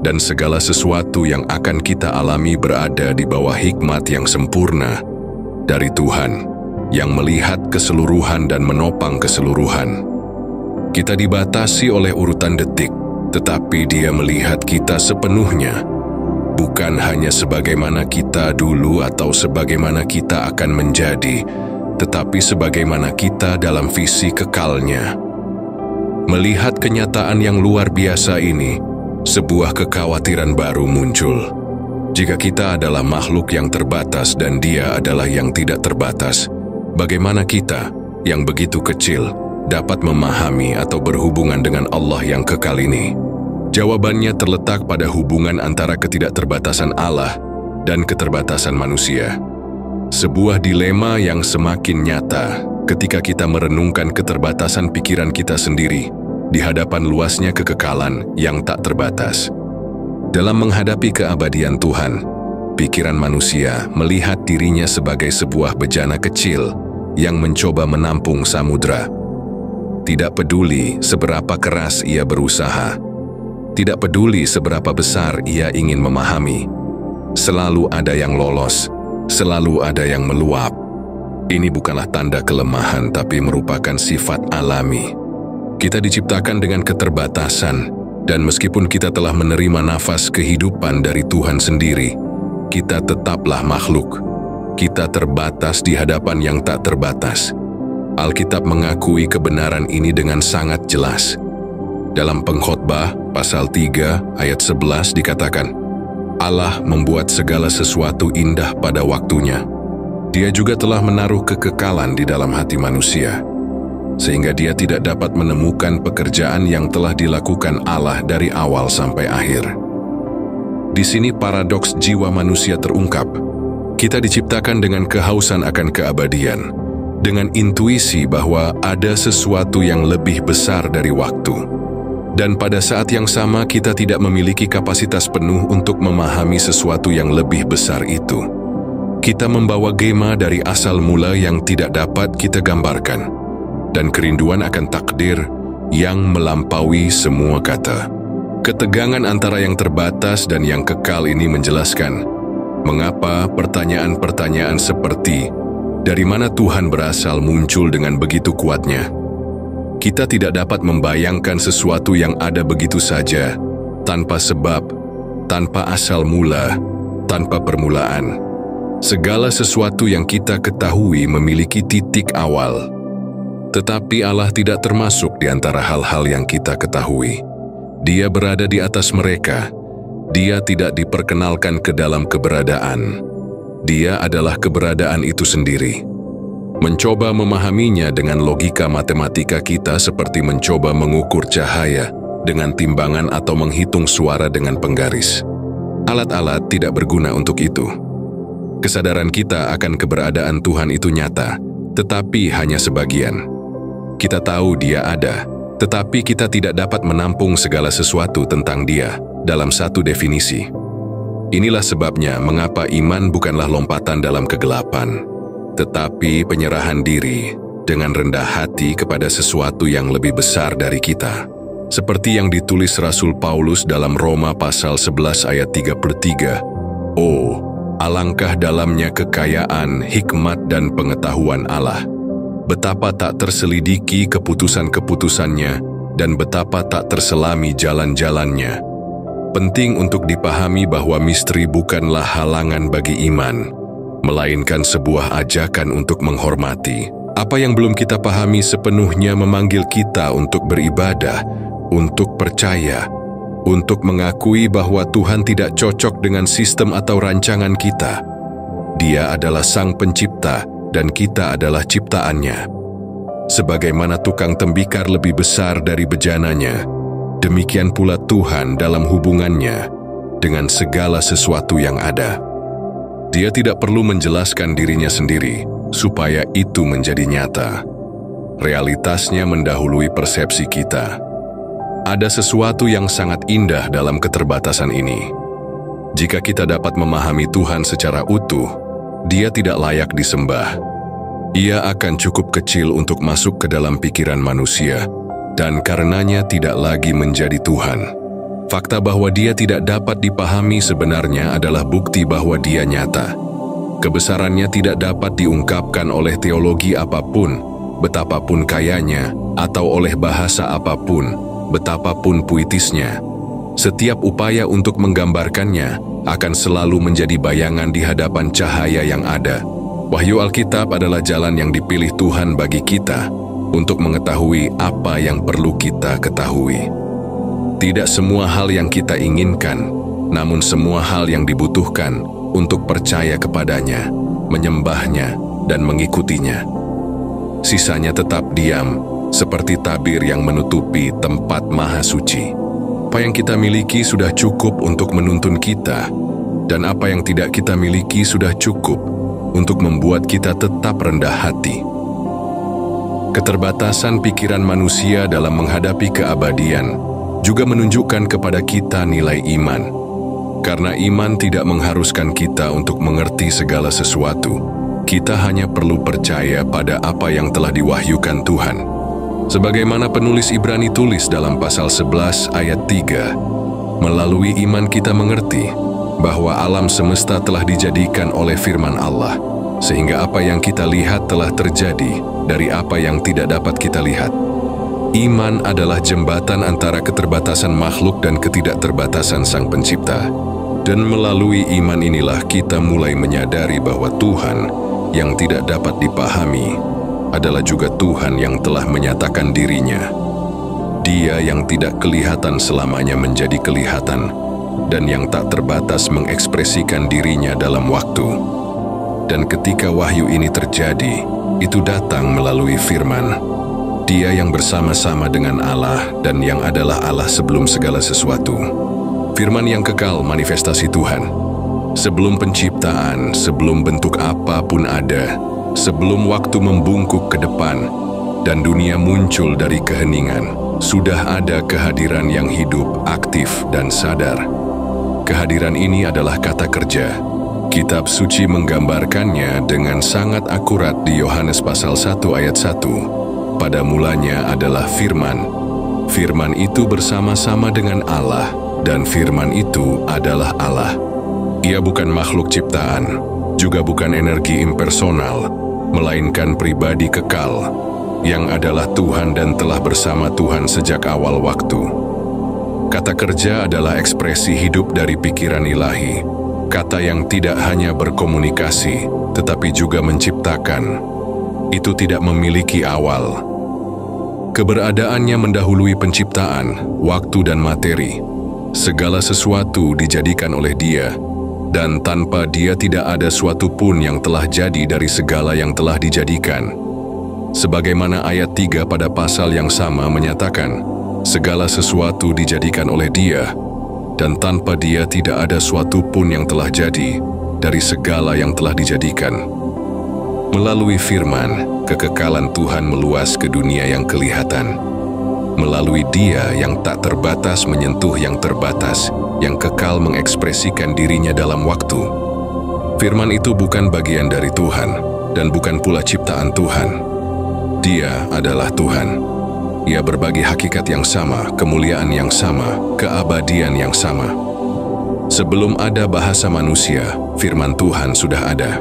dan segala sesuatu yang akan kita alami berada di bawah hikmat yang sempurna dari Tuhan, yang melihat keseluruhan dan menopang keseluruhan. Kita dibatasi oleh urutan detik, tetapi Dia melihat kita sepenuhnya, bukan hanya sebagaimana kita dulu atau sebagaimana kita akan menjadi, tetapi sebagaimana kita dalam visi kekalnya. Melihat kenyataan yang luar biasa ini, sebuah kekhawatiran baru muncul. Jika kita adalah makhluk yang terbatas dan Dia adalah yang tidak terbatas, bagaimana kita, yang begitu kecil, dapat memahami atau berhubungan dengan Allah yang kekal ini? Jawabannya terletak pada hubungan antara ketidakterbatasan Allah dan keterbatasan manusia. Sebuah dilema yang semakin nyata ketika kita merenungkan keterbatasan pikiran kita sendiri di hadapan luasnya kekekalan yang tak terbatas. Dalam menghadapi keabadian Tuhan, pikiran manusia melihat dirinya sebagai sebuah bejana kecil yang mencoba menampung samudra. Tidak peduli seberapa keras ia berusaha, tidak peduli seberapa besar ia ingin memahami, selalu ada yang lolos, selalu ada yang meluap. Ini bukanlah tanda kelemahan, tapi merupakan sifat alami. Kita diciptakan dengan keterbatasan, dan meskipun kita telah menerima nafas kehidupan dari Tuhan sendiri, kita tetaplah makhluk. Kita terbatas di hadapan yang tak terbatas. Alkitab mengakui kebenaran ini dengan sangat jelas. Dalam Pengkhotbah, pasal 3, ayat 11 dikatakan, Allah membuat segala sesuatu indah pada waktunya. Dia juga telah menaruh kekekalan di dalam hati manusia, sehingga dia tidak dapat menemukan pekerjaan yang telah dilakukan Allah dari awal sampai akhir. Di sini paradoks jiwa manusia terungkap. Kita diciptakan dengan kehausan akan keabadian, dengan intuisi bahwa ada sesuatu yang lebih besar dari waktu. Dan pada saat yang sama kita tidak memiliki kapasitas penuh untuk memahami sesuatu yang lebih besar itu. Kita membawa gema dari asal mula yang tidak dapat kita gambarkan, dan kerinduan akan takdir yang melampaui semua kata. Ketegangan antara yang terbatas dan yang kekal ini menjelaskan mengapa pertanyaan-pertanyaan seperti dari mana Tuhan berasal muncul dengan begitu kuatnya. Kita tidak dapat membayangkan sesuatu yang ada begitu saja, tanpa sebab, tanpa asal mula, tanpa permulaan. Segala sesuatu yang kita ketahui memiliki titik awal. Tetapi Allah tidak termasuk di antara hal-hal yang kita ketahui. Dia berada di atas mereka. Dia tidak diperkenalkan ke dalam keberadaan. Dia adalah keberadaan itu sendiri. Mencoba memahaminya dengan logika matematika kita seperti mencoba mengukur cahaya dengan timbangan atau menghitung suara dengan penggaris. Alat-alat tidak berguna untuk itu. Kesadaran kita akan keberadaan Tuhan itu nyata, tetapi hanya sebagian. Kita tahu Dia ada, tetapi kita tidak dapat menampung segala sesuatu tentang Dia dalam satu definisi. Inilah sebabnya mengapa iman bukanlah lompatan dalam kegelapan, tetapi penyerahan diri dengan rendah hati kepada sesuatu yang lebih besar dari kita. Seperti yang ditulis Rasul Paulus dalam Roma pasal 11 ayat 33, Oh, alangkah dalamnya kekayaan, hikmat dan pengetahuan Allah. Betapa tak terselidiki keputusan-keputusannya dan betapa tak terselami jalan-jalannya. Penting untuk dipahami bahwa misteri bukanlah halangan bagi iman, melainkan sebuah ajakan untuk menghormati. Apa yang belum kita pahami sepenuhnya memanggil kita untuk beribadah, untuk percaya, untuk mengakui bahwa Tuhan tidak cocok dengan sistem atau rancangan kita. Dia adalah Sang Pencipta, dan kita adalah ciptaannya. Sebagaimana tukang tembikar lebih besar dari bejananya, demikian pula Tuhan dalam hubungannya dengan segala sesuatu yang ada. Dia tidak perlu menjelaskan dirinya sendiri supaya itu menjadi nyata. Realitasnya mendahului persepsi kita. Ada sesuatu yang sangat indah dalam keterbatasan ini. Jika kita dapat memahami Tuhan secara utuh, Dia tidak layak disembah. Ia akan cukup kecil untuk masuk ke dalam pikiran manusia, dan karenanya tidak lagi menjadi Tuhan. Fakta bahwa Dia tidak dapat dipahami sebenarnya adalah bukti bahwa Dia nyata. Kebesarannya tidak dapat diungkapkan oleh teologi apapun, betapapun kayanya, atau oleh bahasa apapun, betapapun puitisnya. Setiap upaya untuk menggambarkannya akan selalu menjadi bayangan di hadapan cahaya yang ada. Wahyu Alkitab adalah jalan yang dipilih Tuhan bagi kita untuk mengetahui apa yang perlu kita ketahui. Tidak semua hal yang kita inginkan, namun semua hal yang dibutuhkan untuk percaya kepadanya, menyembahnya, dan mengikutinya. Sisanya tetap diam, seperti tabir yang menutupi tempat maha suci. Apa yang kita miliki sudah cukup untuk menuntun kita, dan apa yang tidak kita miliki sudah cukup untuk membuat kita tetap rendah hati. Keterbatasan pikiran manusia dalam menghadapi keabadian juga menunjukkan kepada kita nilai iman. Karena iman tidak mengharuskan kita untuk mengerti segala sesuatu, kita hanya perlu percaya pada apa yang telah diwahyukan Tuhan. Sebagaimana penulis Ibrani tulis dalam pasal 11 ayat 3, melalui iman kita mengerti bahwa alam semesta telah dijadikan oleh firman Allah, sehingga apa yang kita lihat telah terjadi dari apa yang tidak dapat kita lihat. Iman adalah jembatan antara keterbatasan makhluk dan ketidakterbatasan Sang Pencipta. Dan melalui iman inilah kita mulai menyadari bahwa Tuhan yang tidak dapat dipahami adalah juga Tuhan yang telah menyatakan dirinya. Dia yang tidak kelihatan selamanya menjadi kelihatan, dan yang tak terbatas mengekspresikan dirinya dalam waktu. Dan ketika wahyu ini terjadi, itu datang melalui firman. Dia yang bersama-sama dengan Allah dan yang adalah Allah sebelum segala sesuatu. Firman yang kekal manifestasi Tuhan. Sebelum penciptaan, sebelum bentuk apapun ada, sebelum waktu membungkuk ke depan, dan dunia muncul dari keheningan, sudah ada kehadiran yang hidup, aktif, dan sadar. Kehadiran ini adalah kata kerja. Kitab suci menggambarkannya dengan sangat akurat di Yohanes pasal 1 ayat 1. Pada mulanya adalah firman. Firman itu bersama-sama dengan Allah, dan firman itu adalah Allah. Ia bukan makhluk ciptaan, juga bukan energi impersonal, melainkan pribadi kekal, yang adalah Tuhan dan telah bersama Tuhan sejak awal waktu. Kata kerja adalah ekspresi hidup dari pikiran ilahi, kata yang tidak hanya berkomunikasi, tetapi juga menciptakan. Itu tidak memiliki awal. Keberadaannya mendahului penciptaan, waktu dan materi. Segala sesuatu dijadikan oleh Dia, dan tanpa Dia tidak ada suatu pun yang telah jadi dari segala yang telah dijadikan. Sebagaimana ayat 3 pada pasal yang sama menyatakan, segala sesuatu dijadikan oleh Dia, dan tanpa Dia tidak ada suatu pun yang telah jadi dari segala yang telah dijadikan. Melalui firman, kekekalan Tuhan meluas ke dunia yang kelihatan. Melalui Dia yang tak terbatas menyentuh yang terbatas, yang kekal mengekspresikan dirinya dalam waktu. Firman itu bukan bagian dari Tuhan, dan bukan pula ciptaan Tuhan. Dia adalah Tuhan. Ia berbagi hakikat yang sama, kemuliaan yang sama, keabadian yang sama. Sebelum ada bahasa manusia, firman Tuhan sudah ada.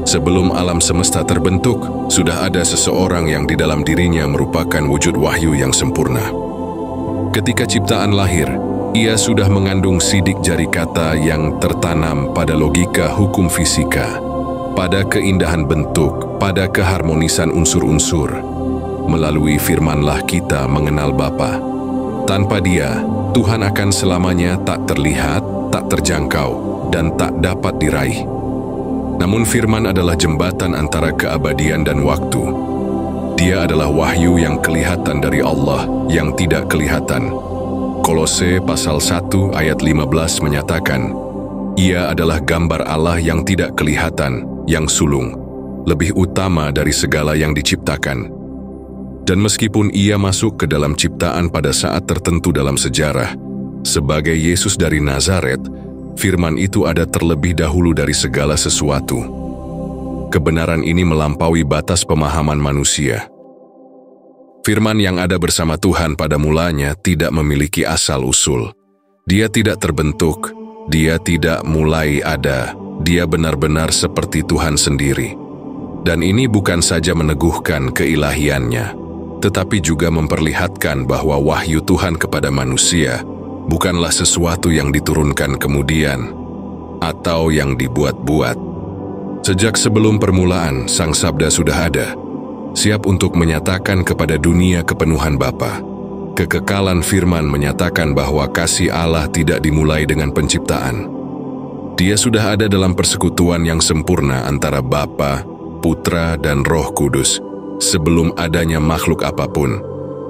Sebelum alam semesta terbentuk, sudah ada seseorang yang di dalam dirinya merupakan wujud wahyu yang sempurna. Ketika ciptaan lahir, ia sudah mengandung sidik jari kata yang tertanam pada logika hukum fisika, pada keindahan bentuk, pada keharmonisan unsur-unsur. Melalui firmanlah kita mengenal Bapa. Tanpa Dia, Tuhan akan selamanya tak terlihat, tak terjangkau, dan tak dapat diraih. Namun firman adalah jembatan antara keabadian dan waktu. Dia adalah wahyu yang kelihatan dari Allah yang tidak kelihatan. Kolose pasal 1 ayat 15 menyatakan, Ia adalah gambar Allah yang tidak kelihatan, yang sulung, lebih utama dari segala yang diciptakan. Dan meskipun Ia masuk ke dalam ciptaan pada saat tertentu dalam sejarah, sebagai Yesus dari Nazaret, firman itu ada terlebih dahulu dari segala sesuatu. Kebenaran ini melampaui batas pemahaman manusia. Firman yang ada bersama Tuhan pada mulanya tidak memiliki asal-usul. Dia tidak terbentuk, Dia tidak mulai ada, Dia benar-benar seperti Tuhan sendiri. Dan ini bukan saja meneguhkan keilahiannya, tetapi juga memperlihatkan bahwa wahyu Tuhan kepada manusia bukanlah sesuatu yang diturunkan kemudian, atau yang dibuat-buat. Sejak sebelum permulaan, Sang Sabda sudah ada, siap untuk menyatakan kepada dunia kepenuhan Bapa. Kekekalan firman menyatakan bahwa kasih Allah tidak dimulai dengan penciptaan. Dia sudah ada dalam persekutuan yang sempurna antara Bapa, Putra, dan Roh Kudus, sebelum adanya makhluk apapun.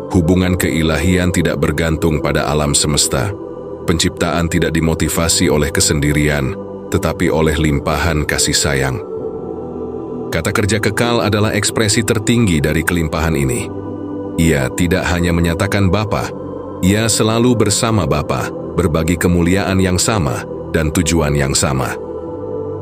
Hubungan keilahian tidak bergantung pada alam semesta. Penciptaan tidak dimotivasi oleh kesendirian, tetapi oleh limpahan kasih sayang. Kata kerja kekal adalah ekspresi tertinggi dari kelimpahan ini. Ia tidak hanya menyatakan Bapa, Ia selalu bersama Bapa, berbagi kemuliaan yang sama dan tujuan yang sama.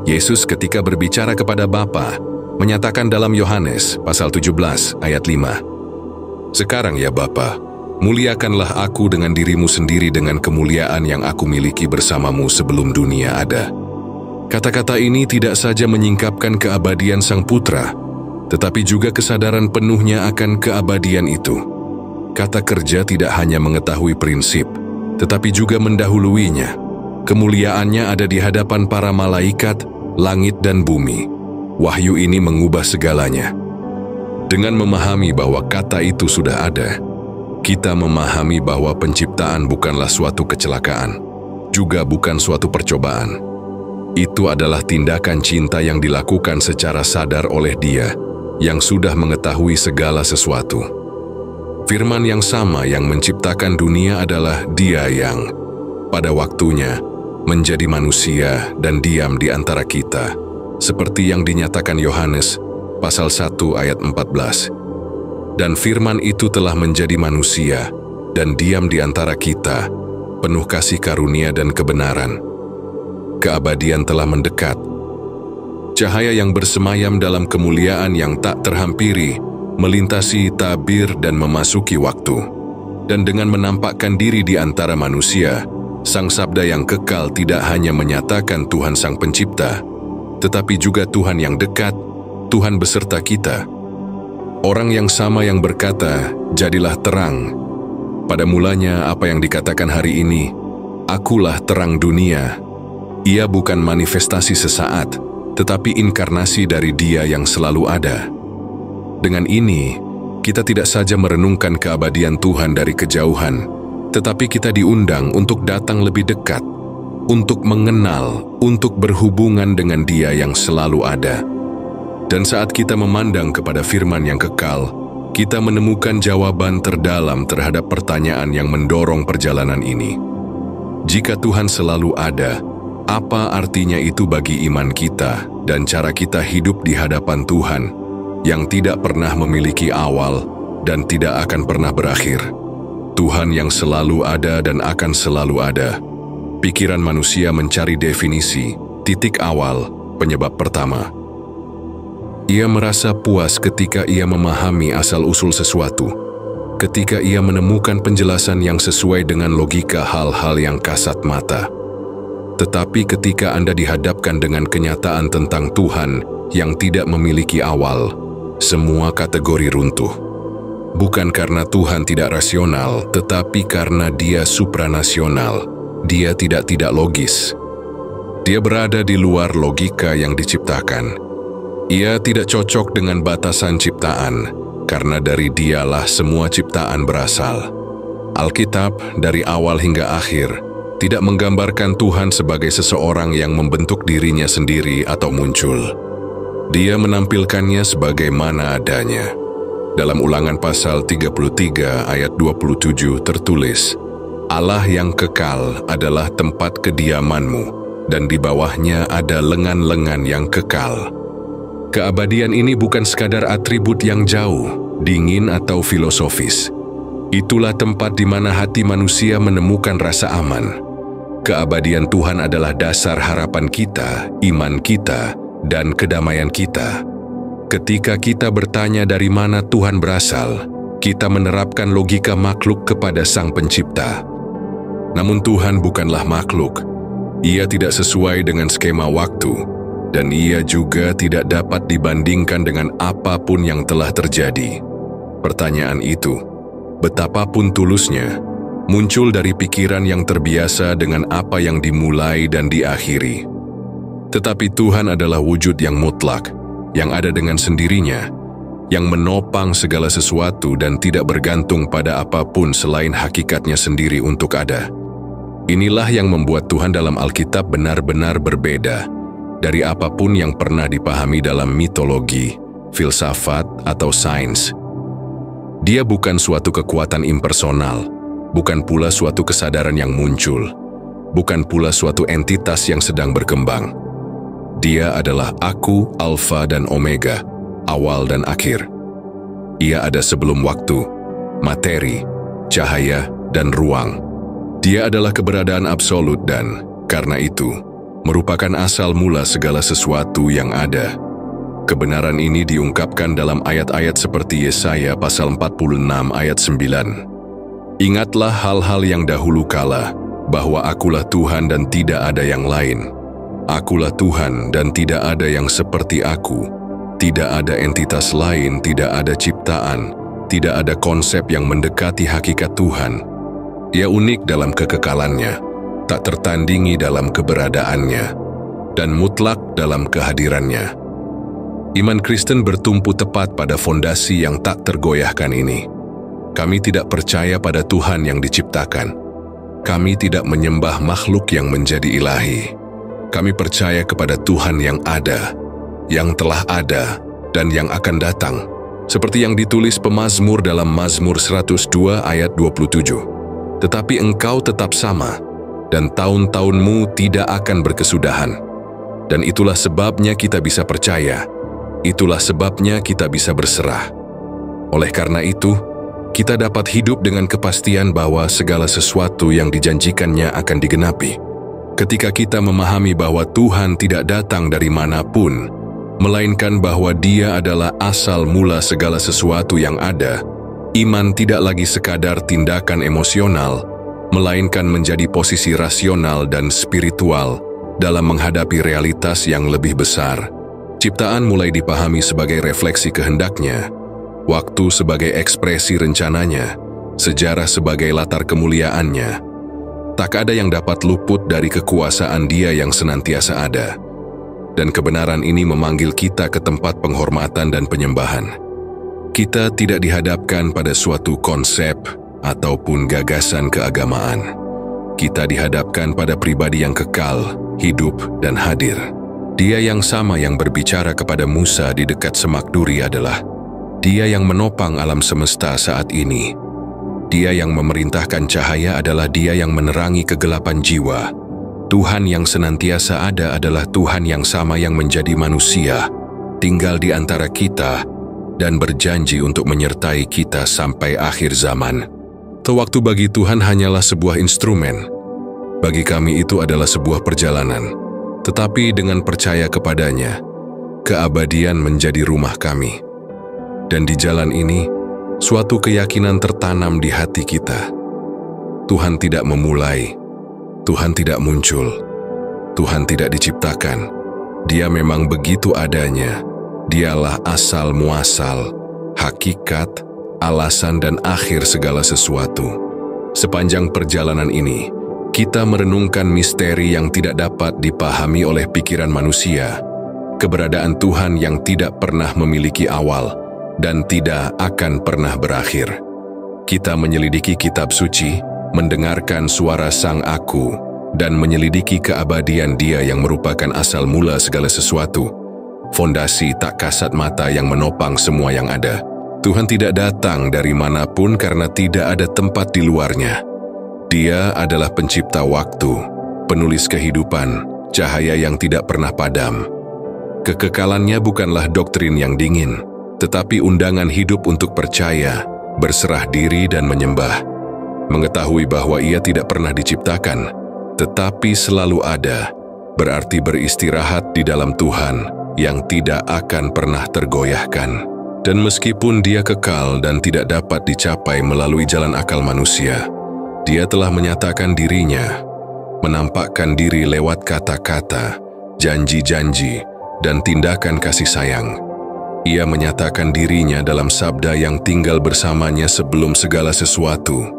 Yesus ketika berbicara kepada Bapa, menyatakan dalam Yohanes pasal 17 ayat 5, Sekarang ya Bapa, muliakanlah aku dengan dirimu sendiri dengan kemuliaan yang aku miliki bersamamu sebelum dunia ada. Kata-kata ini tidak saja menyingkapkan keabadian Sang Putra, tetapi juga kesadaran penuhnya akan keabadian itu. kata kerja tidak hanya mengetahui prinsip, tetapi juga mendahuluinya. Kemuliaannya ada di hadapan para malaikat, langit dan bumi. Wahyu ini mengubah segalanya. Dengan memahami bahwa kata itu sudah ada, kita memahami bahwa penciptaan bukanlah suatu kecelakaan, juga bukan suatu percobaan. Itu adalah tindakan cinta yang dilakukan secara sadar oleh Dia, yang sudah mengetahui segala sesuatu. Firman yang sama yang menciptakan dunia adalah Dia yang, pada waktunya, menjadi manusia dan diam di antara kita, seperti yang dinyatakan Yohanes, pasal 1 ayat 14. Dan firman itu telah menjadi manusia dan diam di antara kita, penuh kasih karunia dan kebenaran. Keabadian telah mendekat. Cahaya yang bersemayam dalam kemuliaan yang tak terhampiri, melintasi tabir dan memasuki waktu. Dan dengan menampakkan diri di antara manusia, Sang Sabda yang kekal tidak hanya menyatakan Tuhan Sang Pencipta, tetapi juga Tuhan yang dekat, Tuhan beserta kita. Orang yang sama yang berkata, "Jadilah terang." Pada mulanya apa yang dikatakan hari ini, "Akulah terang dunia." Ia bukan manifestasi sesaat, tetapi inkarnasi dari Dia yang selalu ada. Dengan ini, kita tidak saja merenungkan keabadian Tuhan dari kejauhan, tetapi kita diundang untuk datang lebih dekat, untuk mengenal, untuk berhubungan dengan Dia yang selalu ada. Dan saat kita memandang kepada firman yang kekal, kita menemukan jawaban terdalam terhadap pertanyaan yang mendorong perjalanan ini. Jika Tuhan selalu ada, apa artinya itu bagi iman kita dan cara kita hidup di hadapan Tuhan, yang tidak pernah memiliki awal dan tidak akan pernah berakhir? Tuhan yang selalu ada dan akan selalu ada. Pikiran manusia mencari definisi, titik awal, penyebab pertama. Ia merasa puas ketika ia memahami asal-usul sesuatu, ketika ia menemukan penjelasan yang sesuai dengan logika hal-hal yang kasat mata. Tetapi ketika Anda dihadapkan dengan kenyataan tentang Tuhan yang tidak memiliki awal, semua kategori runtuh. Bukan karena Tuhan tidak rasional, tetapi karena Dia supranasional. Dia tidak logis. Dia berada di luar logika yang diciptakan. Ia tidak cocok dengan batasan ciptaan, karena dari Dialah semua ciptaan berasal. Alkitab dari awal hingga akhir tidak menggambarkan Tuhan sebagai seseorang yang membentuk dirinya sendiri atau muncul. Dia menampilkannya sebagaimana adanya. Dalam Ulangan pasal 33 ayat 27 tertulis, "Allah yang kekal adalah tempat kediamanmu, dan di bawahnya ada lengan-lengan yang kekal." Keabadian ini bukan sekadar atribut yang jauh, dingin atau filosofis. Itulah tempat di mana hati manusia menemukan rasa aman. Keabadian Tuhan adalah dasar harapan kita, iman kita, dan kedamaian kita. Ketika kita bertanya dari mana Tuhan berasal, kita menerapkan logika makhluk kepada Sang Pencipta. Namun Tuhan bukanlah makhluk. Ia tidak sesuai dengan skema waktu, dan Ia juga tidak dapat dibandingkan dengan apapun yang telah terjadi. Pertanyaan itu, betapapun tulusnya, muncul dari pikiran yang terbiasa dengan apa yang dimulai dan diakhiri. Tetapi Tuhan adalah wujud yang mutlak, yang ada dengan sendirinya, yang menopang segala sesuatu dan tidak bergantung pada apapun selain hakikatnya sendiri untuk ada. Inilah yang membuat Tuhan dalam Alkitab benar-benar berbeda dari apapun yang pernah dipahami dalam mitologi, filsafat, atau sains. Dia bukan suatu kekuatan impersonal, bukan pula suatu kesadaran yang muncul, bukan pula suatu entitas yang sedang berkembang. Dia adalah Aku, Alfa dan Omega, awal dan akhir. Ia ada sebelum waktu, materi, cahaya, dan ruang. Dia adalah keberadaan absolut dan, karena itu, merupakan asal mula segala sesuatu yang ada. Kebenaran ini diungkapkan dalam ayat-ayat seperti Yesaya pasal 46 ayat 9. "Ingatlah hal-hal yang dahulu kala, bahwa Akulah Tuhan dan tidak ada yang lain. Akulah Tuhan dan tidak ada yang seperti Aku. Tidak ada entitas lain, tidak ada ciptaan, Tidak ada konsep yang mendekati hakikat Tuhan. Ia unik dalam kekekalannya, tak tertandingi dalam keberadaannya, dan mutlak dalam kehadirannya. Iman Kristen bertumpu tepat pada fondasi yang tak tergoyahkan ini. Kami tidak percaya pada Tuhan yang diciptakan. Kami tidak menyembah makhluk yang menjadi ilahi. Kami percaya kepada Tuhan yang ada, yang telah ada, dan yang akan datang. Seperti yang ditulis pemazmur dalam Mazmur 102 ayat 27. Tetapi engkau tetap sama, dan tahun-tahunmu tidak akan berkesudahan. Dan itulah sebabnya kita bisa percaya, itulah sebabnya kita bisa berserah. Oleh karena itu, kita dapat hidup dengan kepastian bahwa segala sesuatu yang dijanjikannya akan digenapi. Ketika kita memahami bahwa Tuhan tidak datang dari manapun, melainkan bahwa Dia adalah asal mula segala sesuatu yang ada, iman tidak lagi sekadar tindakan emosional, melainkan menjadi posisi rasional dan spiritual dalam menghadapi realitas yang lebih besar. Ciptaan mulai dipahami sebagai refleksi kehendaknya, waktu sebagai ekspresi rencananya, sejarah sebagai latar kemuliaannya. Tak ada yang dapat luput dari kekuasaan Dia yang senantiasa ada. Dan kebenaran ini memanggil kita ke tempat penghormatan dan penyembahan. Kita tidak dihadapkan pada suatu konsep ataupun gagasan keagamaan. Kita dihadapkan pada pribadi yang kekal, hidup, dan hadir. Dia yang sama yang berbicara kepada Musa di dekat semak duri adalah Dia yang menopang alam semesta saat ini. Dia yang memerintahkan cahaya adalah Dia yang menerangi kegelapan jiwa. Tuhan yang senantiasa ada adalah Tuhan yang sama yang menjadi manusia, tinggal di antara kita, dan berjanji untuk menyertai kita sampai akhir zaman. Waktu bagi Tuhan hanyalah sebuah instrumen. Bagi kami itu adalah sebuah perjalanan. Tetapi dengan percaya kepadanya, keabadian menjadi rumah kami. Dan di jalan ini, suatu keyakinan tertanam di hati kita. Tuhan tidak memulai, Tuhan tidak muncul, Tuhan tidak diciptakan. Dia memang begitu adanya. Dialah asal muasal, hakikat, alasan dan akhir segala sesuatu. Sepanjang perjalanan ini, kita merenungkan misteri yang tidak dapat dipahami oleh pikiran manusia, keberadaan Tuhan yang tidak pernah memiliki awal dan tidak akan pernah berakhir. Kita menyelidiki kitab suci, mendengarkan suara Sang Aku, dan menyelidiki keabadian Dia yang merupakan asal mula segala sesuatu, fondasi tak kasat mata yang menopang semua yang ada. Tuhan tidak datang dari manapun karena tidak ada tempat di luarnya. Dia adalah pencipta waktu, penulis kehidupan, cahaya yang tidak pernah padam. Kekekalannya bukanlah doktrin yang dingin, tetapi undangan hidup untuk percaya, berserah diri dan menyembah. Mengetahui bahwa Ia tidak pernah diciptakan, tetapi selalu ada, berarti beristirahat di dalam Tuhan yang tidak akan pernah tergoyahkan. Dan meskipun Dia kekal dan tidak dapat dicapai melalui jalan akal manusia, Dia telah menyatakan dirinya, menampakkan diri lewat kata-kata, janji-janji, dan tindakan kasih sayang. Ia menyatakan dirinya dalam sabda yang tinggal bersamanya sebelum segala sesuatu,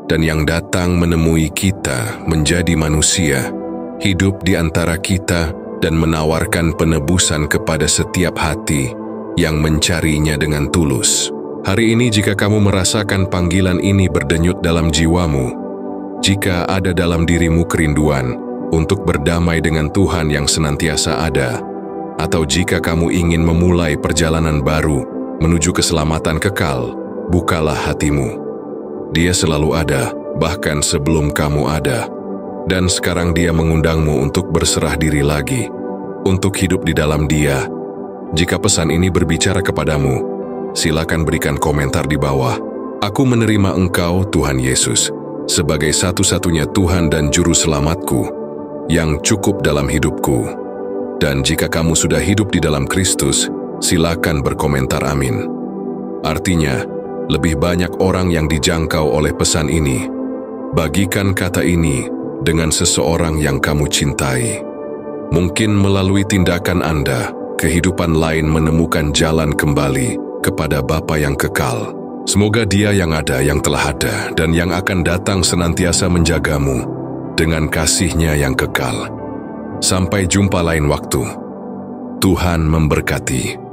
dan yang datang menemui kita menjadi manusia, hidup di antara kita, dan menawarkan penebusan kepada setiap hati yang mencarinya dengan tulus. Hari ini jika kamu merasakan panggilan ini berdenyut dalam jiwamu, jika ada dalam dirimu kerinduan untuk berdamai dengan Tuhan yang senantiasa ada, atau jika kamu ingin memulai perjalanan baru menuju keselamatan kekal, bukalah hatimu. Dia selalu ada, bahkan sebelum kamu ada. Dan sekarang Dia mengundangmu untuk berserah diri lagi, untuk hidup di dalam Dia. Jika pesan ini berbicara kepadamu, silakan berikan komentar di bawah. Aku menerima Engkau, Tuhan Yesus, sebagai satu-satunya Tuhan dan Juru Selamatku, yang cukup dalam hidupku. Dan jika kamu sudah hidup di dalam Kristus, silakan berkomentar amin. Artinya, lebih banyak orang yang dijangkau oleh pesan ini. Bagikan kata ini dengan seseorang yang kamu cintai. Mungkin melalui tindakan Anda, kehidupan lain menemukan jalan kembali kepada Bapa yang kekal. Semoga Dia yang ada, yang telah ada, dan yang akan datang senantiasa menjagamu dengan kasih-Nya yang kekal. Sampai jumpa lain waktu. Tuhan memberkati.